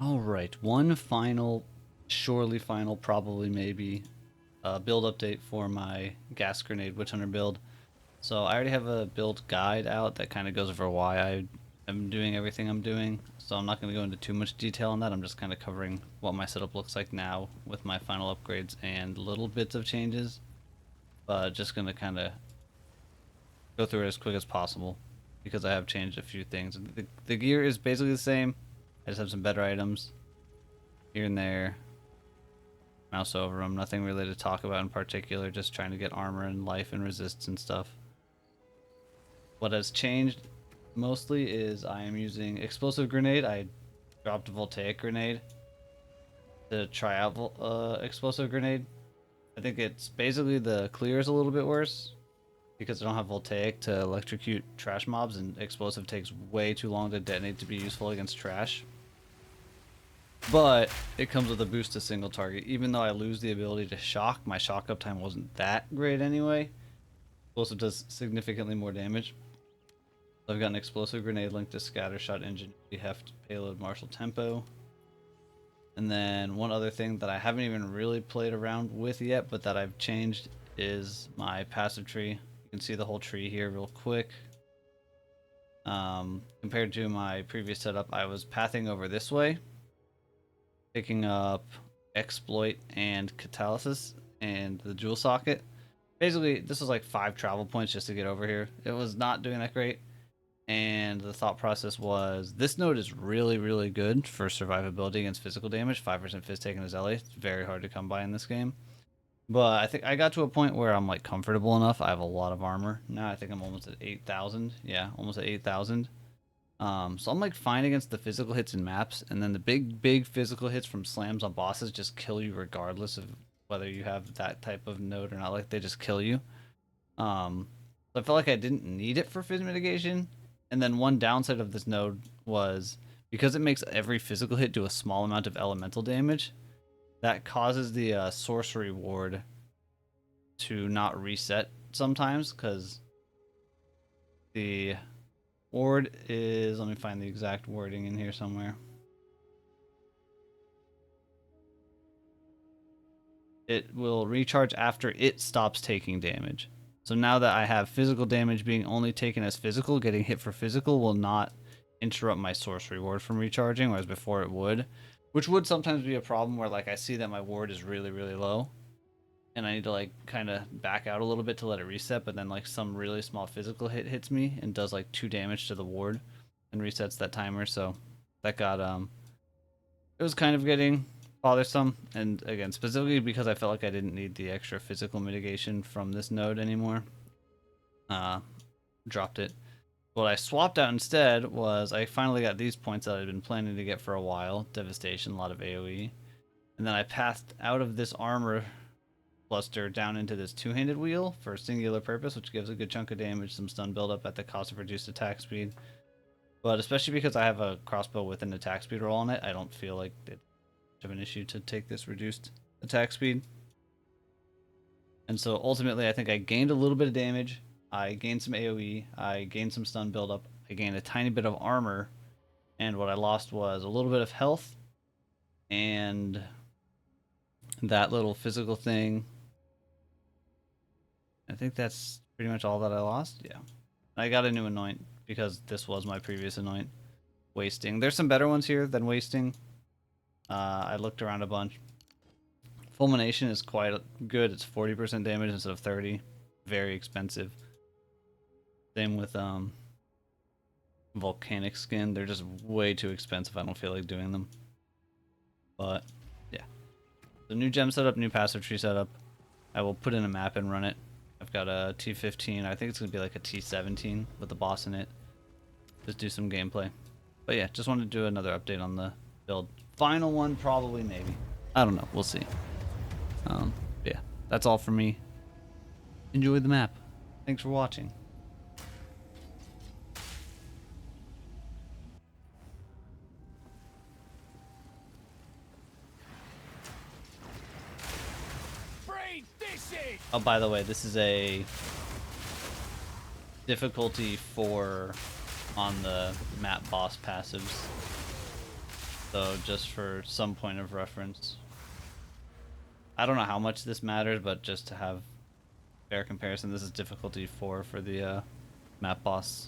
Alright, one final, surely final, probably maybe, build update for my gas grenade witch hunter build. So I already have a build guide out that kind of goes over why I am doing everything I'm doing. So I'm not going to go into too much detail on that. I'm just kind of covering what my setup looks like now with my final upgrades and little bits of changes. But just going to kind of go through it as quick as possible because I have changed a few things. The gear is basically the same. I just have some better items here and there. Mouse over them. Nothing really to talk about in particular. Just trying to get armor and life and resists and stuff. What has changed mostly is I am using explosive grenade. I dropped a voltaic grenade to try out explosive grenade. I think it's basically the clear is a little bit worse because I don't have voltaic to electrocute trash mobs, and explosive takes way too long to detonate to be useful against trash. But it comes with a boost to single target. Even though I lose the ability to shock, my shock uptime wasn't that great anyway. Explosive does significantly more damage. I've got an explosive grenade linked to scattershot ingenuity, heft, payload, martial tempo. And then one other thing that I haven't even really played around with yet, but that I've changed, is my passive tree. You can see the whole tree here real quick. Compared to my previous setup, I was pathing over this way, picking up exploit and catalysis and the jewel socket. Basically, this was like 5 travel points just to get over here. It was not doing that great. And the thought process was, this node is really, really good for survivability against physical damage. 5% phys taken as LA. It's very hard to come by in this game. But I think I got to a point where I'm like comfortable enough. I have a lot of armor. Now I think I'm almost at 8,000. Yeah, almost at 8,000. So I'm like fine against the physical hits in maps. And then the big physical hits from slams on bosses just kill you regardless of whether you have that type of node or not. Like, they just kill you. I felt like I didn't need it for phys mitigation. And then one downside of this node was, because it makes every physical hit do a small amount of elemental damage, that causes the sorcery ward to not reset sometimes, because the ward is, let me find the exact wording in here somewhere. It will recharge after it stops taking damage. So now that I have physical damage being only taken as physical, getting hit for physical will not interrupt my sorcery ward from recharging, whereas before it would. Which would sometimes be a problem where, like, I see that my ward is really, really low, and I need to, like, kind of back out a little bit to let it reset, but then, like, some really small physical hit hits me and does, like, 2 damage to the ward and resets that timer, so that got, it was kind of getting bothersome, and again, specifically because I felt like I didn't need the extra physical mitigation from this node anymore. Dropped it. What I swapped out instead was, I finally got these points that I'd been planning to get for a while. Devastation, a lot of AoE. And then I passed out of this armor cluster down into this two-handed wheel for a singular purpose, which gives a good chunk of damage, some stun buildup at the cost of reduced attack speed. But especially because I have a crossbow with an attack speed roll on it, I don't feel like it's much of an issue to take this reduced attack speed. And so ultimately, I think I gained a little bit of damage. I gained some AoE. I gained some stun buildup. I gained a tiny bit of armor. And what I lost was a little bit of health and that little physical thing. I think that's pretty much all that I lost. Yeah. I got a new anoint because this was my previous anoint. Wasting. There's some better ones here than wasting. I looked around a bunch. Fulmination is quite good. It's 40% damage instead of 30. Very expensive. Same with volcanic skin. They're just way too expensive. I don't feel like doing them. But yeah. The new gem setup, new passive tree setup. I will put in a map and run it. I've got a T15. I think it's gonna be like a T17 with the boss in it. Just do some gameplay. But yeah, just wanted to do another update on the build. Final one, probably, maybe. I don't know. We'll see. Yeah, that's all for me. Enjoy the map. Thanks for watching. Oh, by the way, this is a difficulty 4 on the map boss passives. So just for some point of reference. I don't know how much this matters, but just to have fair comparison, this is difficulty 4 for the map boss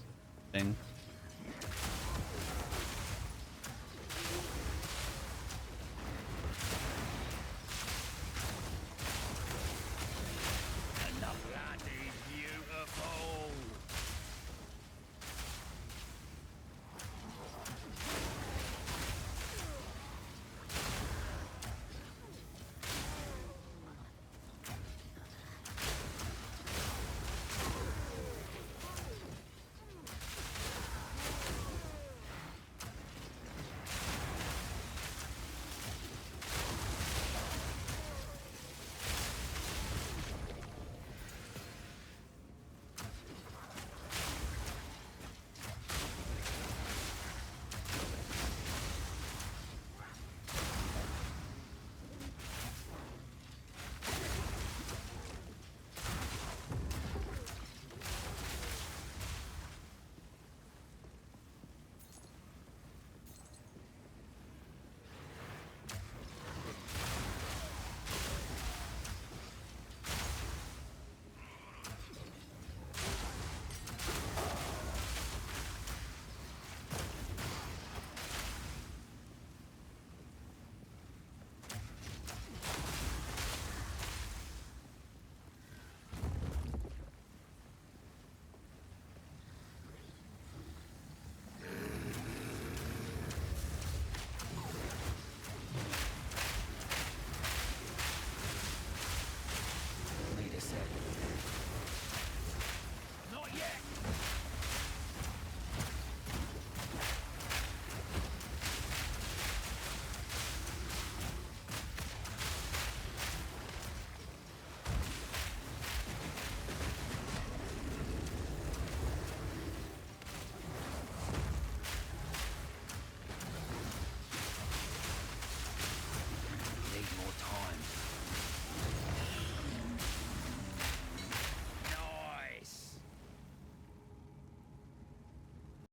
thing.